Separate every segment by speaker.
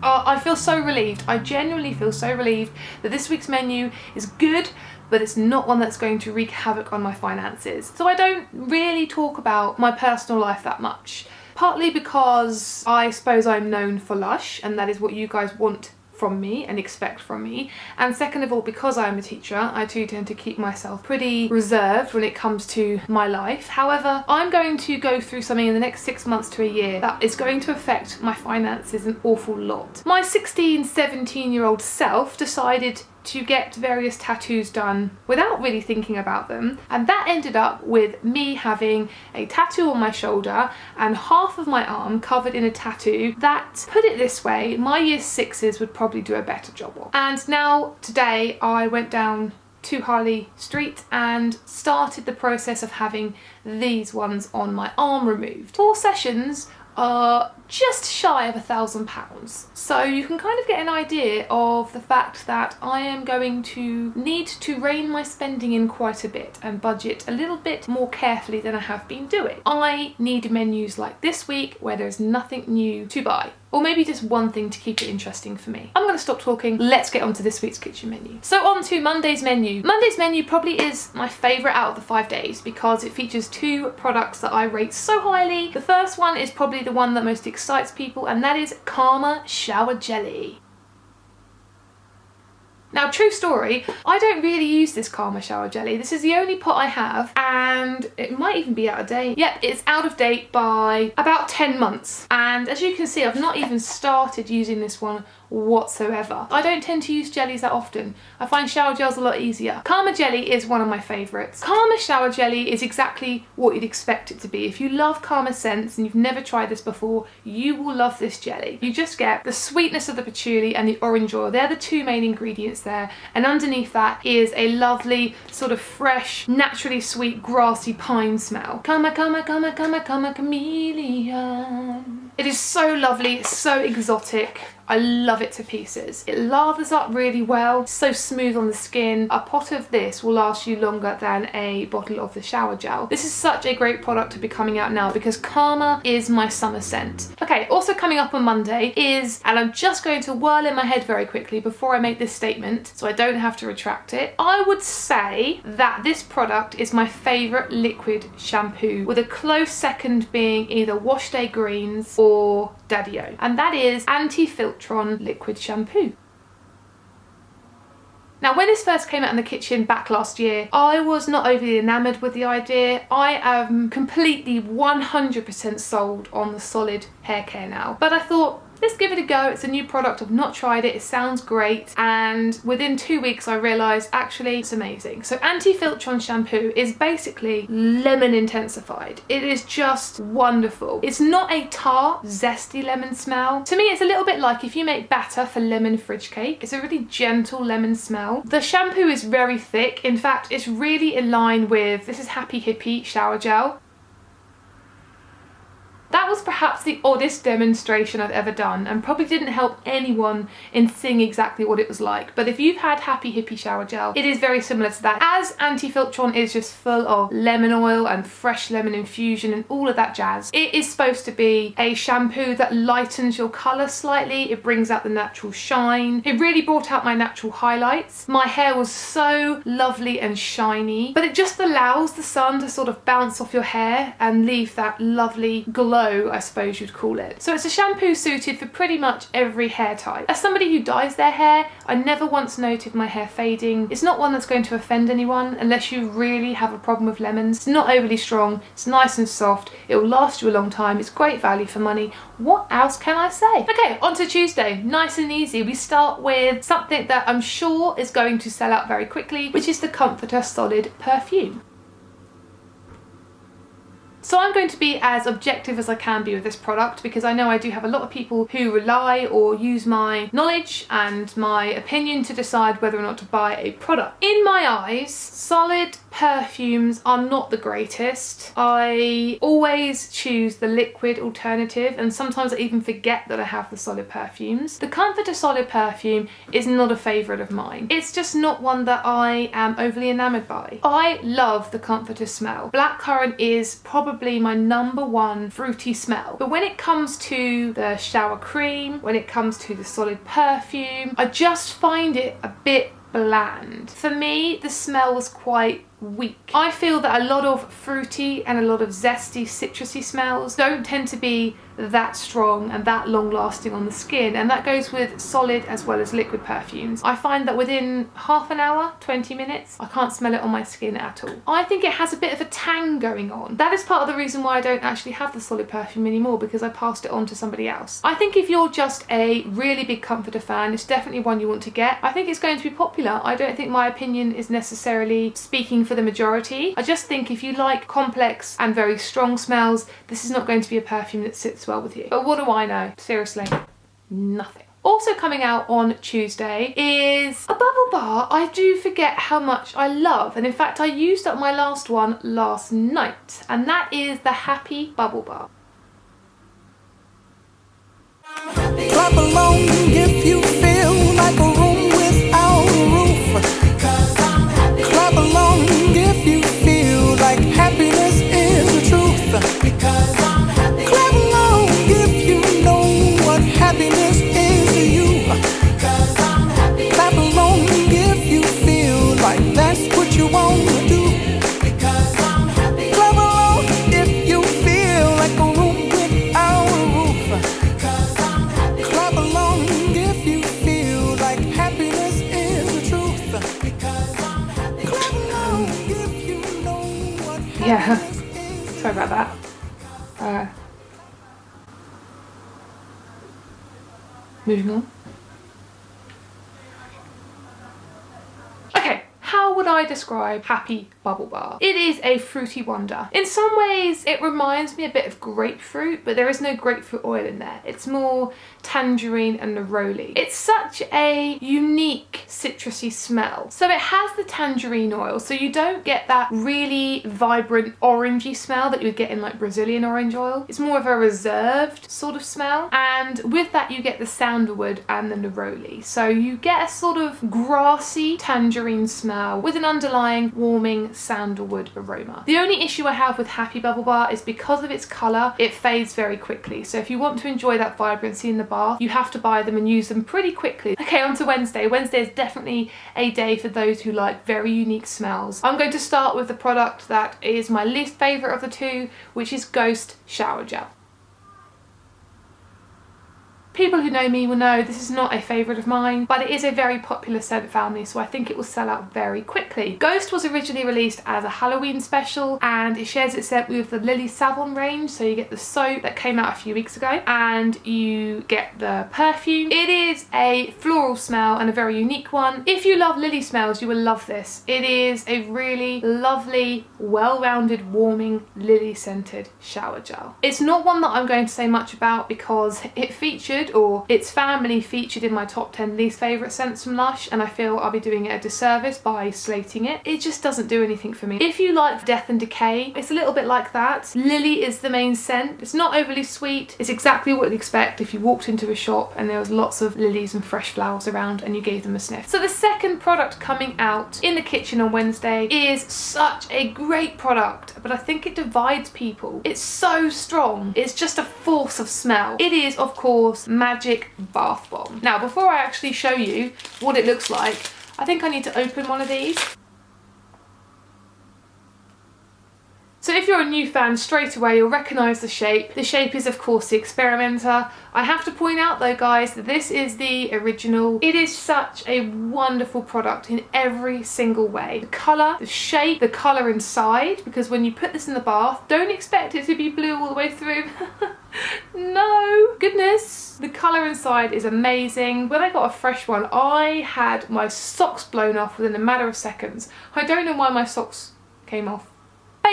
Speaker 1: I feel so relieved. I genuinely feel so relieved that this week's menu is good, but it's not one that's going to wreak havoc on my finances. So I don't really talk about my personal life that much. Partly because I suppose I'm known for Lush, and that is what you guys want from me and expect from me. And second of all, because I'm a teacher, I too tend to keep myself pretty reserved when it comes to my life. However, I'm going to go through something in the next 6 months to a year that is going to affect my finances an awful lot. My 16, 17-year-old self decided to get various tattoos done without really thinking about them, and that ended up with me having a tattoo on my shoulder and half of my arm covered in a tattoo that, put it this way, my year sixes would probably do a better job of. And now today I went down to Harley Street and started the process of having these ones on my arm removed. 4 sessions are just shy of £1,000. So you can kind of get an idea of the fact that I am going to need to rein my spending in quite a bit and budget a little bit more carefully than I have been doing. I need menus like this week where there's nothing new to buy. Or maybe just one thing to keep it interesting for me. I'm going to stop talking, let's get on to this week's kitchen menu. So on to Monday's menu. Monday's menu probably is my favourite out of the 5 days because it features 2 products that I rate so highly. The first one is probably the one that most excites people, and that is Karma Shower Jelly. Now, true story, I don't really use this Karma Shower Jelly. This is the only pot I have, and it might even be out of date. Yep, it's out of date by about 10 months. And as you can see, I've not even started using this one whatsoever. I don't tend to use jellies that often. I find shower gels a lot easier. Karma Jelly is one of my favourites. Karma Shower Jelly is exactly what you'd expect it to be. If you love Karma scents and you've never tried this before, you will love this jelly. You just get the sweetness of the patchouli and the orange oil. They're the 2 main ingredients there, and underneath that is a lovely sort of fresh, naturally sweet, grassy pine smell. Karma, karma, karma, karma, karma, chameleon. It is so lovely, so exotic. I love it to pieces. It lathers up really well, so smooth on the skin. A pot of this will last you longer than a bottle of the shower gel. This is such a great product to be coming out now because Karma is my summer scent. Okay, also coming up on Monday is, and I'm just going to whirl in my head very quickly before I make this statement so I don't have to retract it. I would say that this product is my favourite liquid shampoo, with a close second being either Wash Day Greens or Daddy-O, and that is Anti-Filtron Liquid Shampoo. Now, when this first came out in the kitchen back last year, I was not overly enamoured with the idea. I am completely 100% sold on the solid hair care now, but I thought, let's give it a go. It's a new product, I've not tried it, it sounds great, and within 2 weeks I realised actually it's amazing. So Anti-Filtron shampoo is basically lemon intensified. It is just wonderful. It's not a tart, zesty lemon smell. To me it's a little bit like if you make batter for lemon fridge cake. It's a really gentle lemon smell. The shampoo is very thick. In fact, it's really in line with, this is Happy Hippie shower gel. That was perhaps the oddest demonstration I've ever done and probably didn't help anyone in seeing exactly what it was like. But if you've had Happy Hippie shower gel, it is very similar to that. As Anti-Filtron is just full of lemon oil and fresh lemon infusion and all of that jazz, it is supposed to be a shampoo that lightens your colour slightly. It brings out the natural shine. It really brought out my natural highlights. My hair was so lovely and shiny, but it just allows the sun to sort of bounce off your hair and leave that lovely glow, I suppose you'd call it. So it's a shampoo suited for pretty much every hair type. As somebody who dyes their hair, I never once noted my hair fading. It's not one that's going to offend anyone unless you really have a problem with lemons. It's not overly strong, it's nice and soft, it will last you a long time, it's great value for money. What else can I say? Okay, on to Tuesday. Nice and easy. We start with something that I'm sure is going to sell out very quickly, which is the Comforter Solid Perfume. So I'm going to be as objective as I can be with this product because I know I do have a lot of people who rely or use my knowledge and my opinion to decide whether or not to buy a product. In my eyes, Solid perfumes are not the greatest. I always choose the liquid alternative, and sometimes I even forget that I have the solid perfumes. The Comforter solid perfume is not a favourite of mine. It's just not one that I am overly enamoured by. I love the Comforter smell. Blackcurrant is probably my #1 fruity smell. But when it comes to the shower cream, when it comes to the solid perfume, I just find it a bit bland. For me, the smell was quite weak. I feel that a lot of fruity and a lot of zesty, citrusy smells don't tend to be that strong and that long lasting on the skin, and that goes with solid as well as liquid perfumes. I find that within half an hour, 20 minutes, I can't smell it on my skin at all. I think it has a bit of a tang going on. That is part of the reason why I don't actually have the solid perfume anymore, because I passed it on to somebody else. I think if you're just a really big Comforter fan, it's definitely one you want to get. I think it's going to be popular. I don't think my opinion is necessarily speaking for the majority. I just think if you like complex and very strong smells, this is not going to be a perfume that sits well with you. But what do I know? Seriously, nothing. Also coming out on Tuesday is a bubble bar I do forget how much I love, and in fact I used up my last one last night, and that is the Happy Bubble Bar.
Speaker 2: Clap along if you feel like a room without a roof. Clap along if you feel like happiness is the truth. Clap along if you know what happiness is to you. Clap along if you feel like that's what you want to do. Clap along if you feel like a room without a roof. Clap along if you feel like happiness is the truth. Clap along if you know what happiness is.
Speaker 1: Sorry about that. Moving on. Okay, how would I describe Happy Bubble Bar? It is a fruity wonder. In some ways, it reminds me a bit of grapefruit, but there is no grapefruit oil in there. It's more tangerine and neroli. It's such a unique citrusy smell. So it has the tangerine oil, so you don't get that really vibrant orangey smell that you would get in like Brazilian orange oil. It's more of a reserved sort of smell, and with that you get the sandalwood and the neroli. So you get a sort of grassy tangerine smell with an underlying warming sandalwood aroma. The only issue I have with Happy Bubble Bar is because of its colour, it fades very quickly. So if you want to enjoy that vibrancy in the bath, you have to buy them and use them pretty quickly. Okay, on to Wednesday. Wednesday is definitely a day for those who like very unique smells. I'm going to start with the product that is my least favourite of the two, which is Ghost Shower Gel. People who know me will know this is not a favourite of mine, but it is a very popular scent family, so I think it will sell out very quickly. Ghost was originally released as a Halloween special, and it shares its scent with the Lily Savon range. So you get the soap that came out a few weeks ago, and you get the perfume. It is a floral smell and a very unique one. If you love lily smells, you will love this. It is a really lovely, well-rounded, warming, lily scented shower gel. It's not one that I'm going to say much about because it featured, or its family featured, in my top 10 least favourite scents from Lush, and I feel I'll be doing it a disservice by slating it. It just doesn't do anything for me. If you like death and decay, it's a little bit like that. Lily is the main scent. It's not overly sweet. It's exactly what you'd expect if you walked into a shop and there was lots of lilies and fresh flowers around and you gave them a sniff. So the second product coming out in the kitchen on Wednesday is such a great product, but I think it divides people. It's so strong. It's just a force of smell. It is, of course, Magic Bath Bomb. Now, before I actually show you what it looks like, I think I need to open one of these. So if you're a new fan, straight away you'll recognise the shape. The shape is of course the Experimenter. I have to point out though guys that this is the original. It is such a wonderful product in every single way. The colour, the shape, the colour inside, because when you put this in the bath, don't expect it to be blue all the way through. No, goodness. The colour inside is amazing. When I got a fresh one, I had my socks blown off within a matter of seconds. I don't know why my socks came off.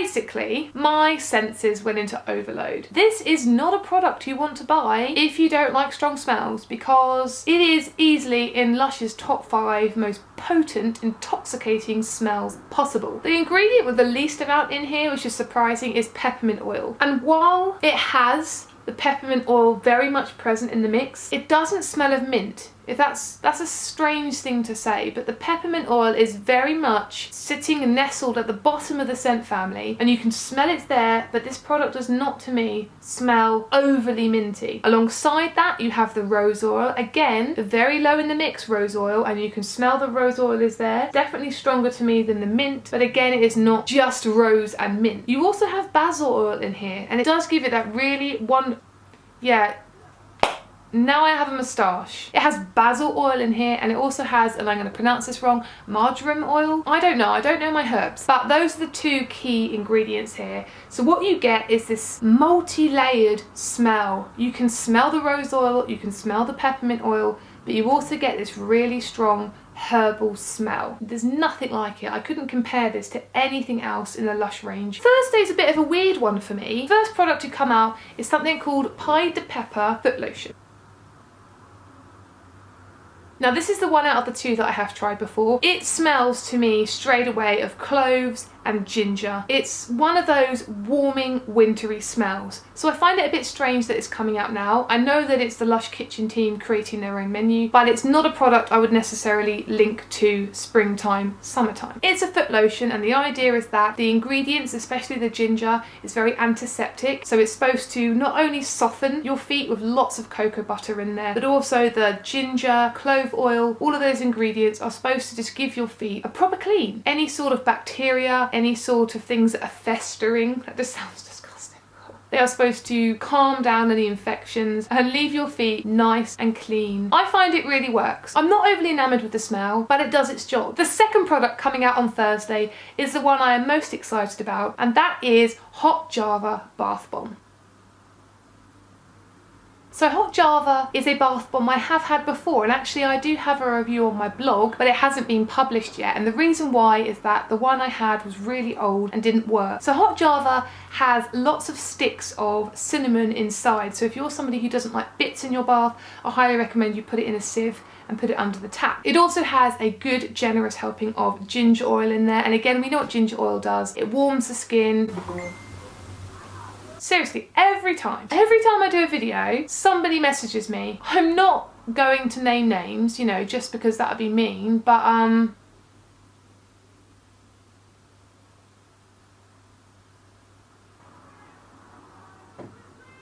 Speaker 1: Basically, my senses went into overload. This is not a product you want to buy if you don't like strong smells, because it is easily in Lush's top 5 most potent, intoxicating smells possible. The ingredient with the least amount in here, which is surprising, is peppermint oil. And while it has the peppermint oil very much present in the mix, it doesn't smell of mint. If that's a strange thing to say, but the peppermint oil is very much sitting and nestled at the bottom of the scent family, and you can smell it's there, but this product does not, to me, smell overly minty. Alongside that, you have the rose oil. Again, very low in the mix rose oil, and you can smell the rose oil is there. Definitely stronger to me than the mint, but again, it is not just rose and mint. You also have basil oil in here, and it does give it that really now I have a moustache. It has basil oil in here, and it also has, and I'm going to pronounce this wrong, marjoram oil. I don't know my herbs, but those are the 2 key ingredients here. So what you get is this multi-layered smell. You can smell the rose oil, you can smell the peppermint oil, but you also get this really strong herbal smell. There's nothing like it. I couldn't compare this to anything else in the Lush range. Thursday's a bit of a weird one for me. First product to come out is something called Pie de Pepper foot lotion. Now this is the one out of the 2 that I have tried before. It smells to me straight away of cloves and ginger. It's one of those warming, wintry smells. So I find it a bit strange that it's coming out now. I know that it's the Lush Kitchen team creating their own menu, but it's not a product I would necessarily link to springtime, summertime. It's a foot lotion, and the idea is that the ingredients, especially the ginger, is very antiseptic. So it's supposed to not only soften your feet with lots of cocoa butter in there, but also the ginger, clove oil, all of those ingredients are supposed to just give your feet a proper clean. Any sort of bacteria, any sort of things that are festering, that just sounds disgusting. They are supposed to calm down any infections and leave your feet nice and clean. I find it really works. I'm not overly enamoured with the smell, but it does its job. The second product coming out on Thursday is the one I am most excited about, and that is Hot Java Bath Bomb. So Hot Java is a bath bomb I have had before, and actually I do have a review on my blog, but it hasn't been published yet, and the reason why is that the one I had was really old and didn't work. So Hot Java has lots of sticks of cinnamon inside, so if you're somebody who doesn't like bits in your bath, I highly recommend you put it in a sieve and put it under the tap. It also has a good generous helping of ginger oil in there, and again, we know what ginger oil does. It warms the skin. Seriously, every time I do a video, somebody messages me. I'm not going to name names, you know, just because that would be mean, but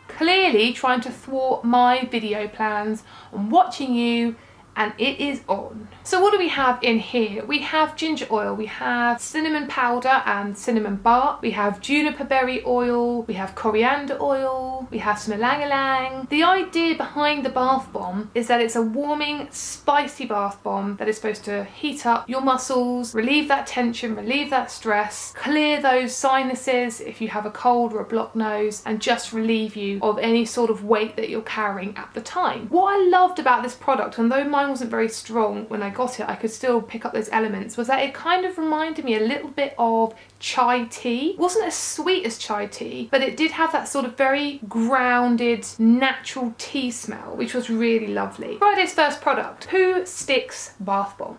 Speaker 1: clearly trying to thwart my video plans on watching you, and it is on. So what do we have in here? We have ginger oil, we have cinnamon powder and cinnamon bark, we have juniper berry oil, we have coriander oil, we have some ylang-ylang. The idea behind the bath bomb is that it's a warming, spicy bath bomb that is supposed to heat up your muscles, relieve that tension, relieve that stress, clear those sinuses if you have a cold or a blocked nose, and just relieve you of any sort of weight that you're carrying at the time. What I loved about this product, and though mine wasn't very strong when I got it, I could still pick up those elements, was that it kind of reminded me a little bit of chai tea. It wasn't as sweet as chai tea, but it did have that sort of very grounded, natural tea smell, which was really lovely. Friday's first product, Pooh Sticks Bath Bomb.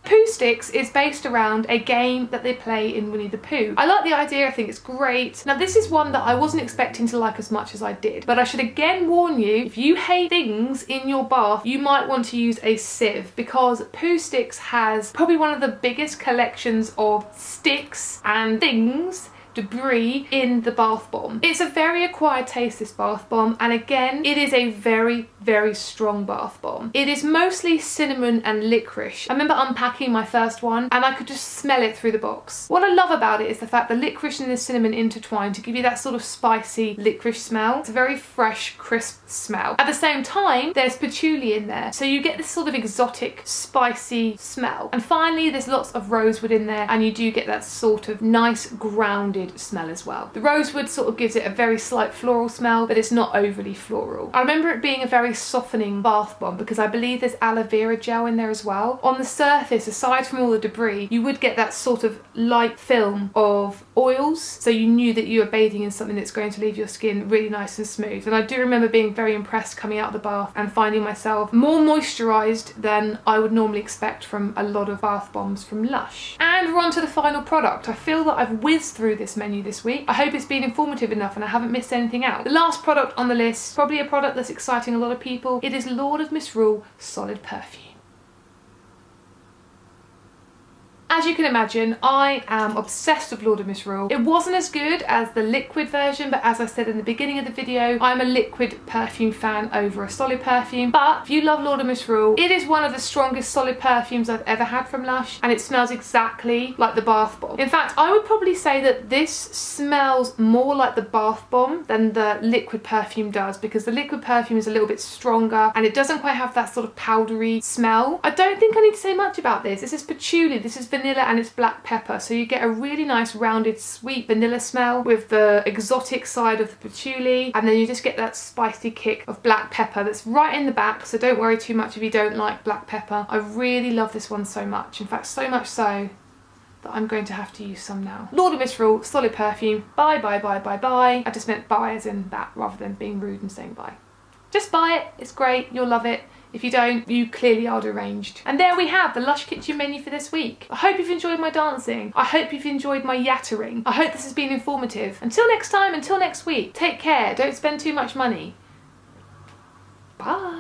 Speaker 1: Pooh Sticks is based around a game that they play in Winnie the Pooh. I like the idea, I think it's great. Now this is one that I wasn't expecting to like as much as I did, but I should again warn you, if you hate things in your bath, you might want to use a sieve, because Pooh Sticks has probably one of the biggest collections of sticks and things, debris in the bath bomb. It's a very acquired taste, this bath bomb, and again, it is a very, very strong bath bomb. It is mostly cinnamon and licorice. I remember unpacking my first one and I could just smell it through the box. What I love about it is the fact the licorice and the cinnamon intertwine to give you that sort of spicy licorice smell. It's a very fresh, crisp smell. At the same time, there's patchouli in there, so you get this sort of exotic, spicy smell. And finally, there's lots of rosewood in there, and you do get that sort of nice, grounded rounded smell as well. The rosewood sort of gives it a very slight floral smell, but it's not overly floral. I remember it being a very softening bath bomb because I believe there's aloe vera gel in there as well. On the surface, aside from all the debris, you would get that sort of light film of oils, so you knew that you were bathing in something that's going to leave your skin really nice and smooth. And I do remember being very impressed coming out of the bath and finding myself more moisturised than I would normally expect from a lot of bath bombs from Lush. And we're on to the final product. I feel that I've whizzed through this menu this week. I hope it's been informative enough and I haven't missed anything out. The last product on the list, probably a product that's exciting a lot of people. It is Lord of Misrule Solid Perfume. As you can imagine, I am obsessed with Lord of Misrule. It wasn't as good as the liquid version, but as I said in the beginning of the video, I'm a liquid perfume fan over a solid perfume. But if you love Lord of Misrule, it is one of the strongest solid perfumes I've ever had from Lush, and it smells exactly like the bath bomb. In fact, I would probably say that this smells more like the bath bomb than the liquid perfume does, because the liquid perfume is a little bit stronger and it doesn't quite have that sort of powdery smell. I don't think I need to say much about this. This is patchouli, this is vanilla, and it's black pepper, so you get a really nice rounded sweet vanilla smell with the exotic side of the patchouli, and then you just get that spicy kick of black pepper that's right in the back, so don't worry too much if you don't like black pepper. I really love this one so much, in fact so much so that I'm going to have to use some now. Lord of Misrule Solid Perfume. Bye bye bye bye bye. I just meant bye as in that rather than being rude and saying bye. Just buy it, it's great, you'll love it. If you don't, you clearly are deranged. And there we have the Lush kitchen menu for this week. I hope you've enjoyed my dancing. I hope you've enjoyed my yattering. I hope this has been informative. Until next time, until next week, take care, don't spend too much money. Bye.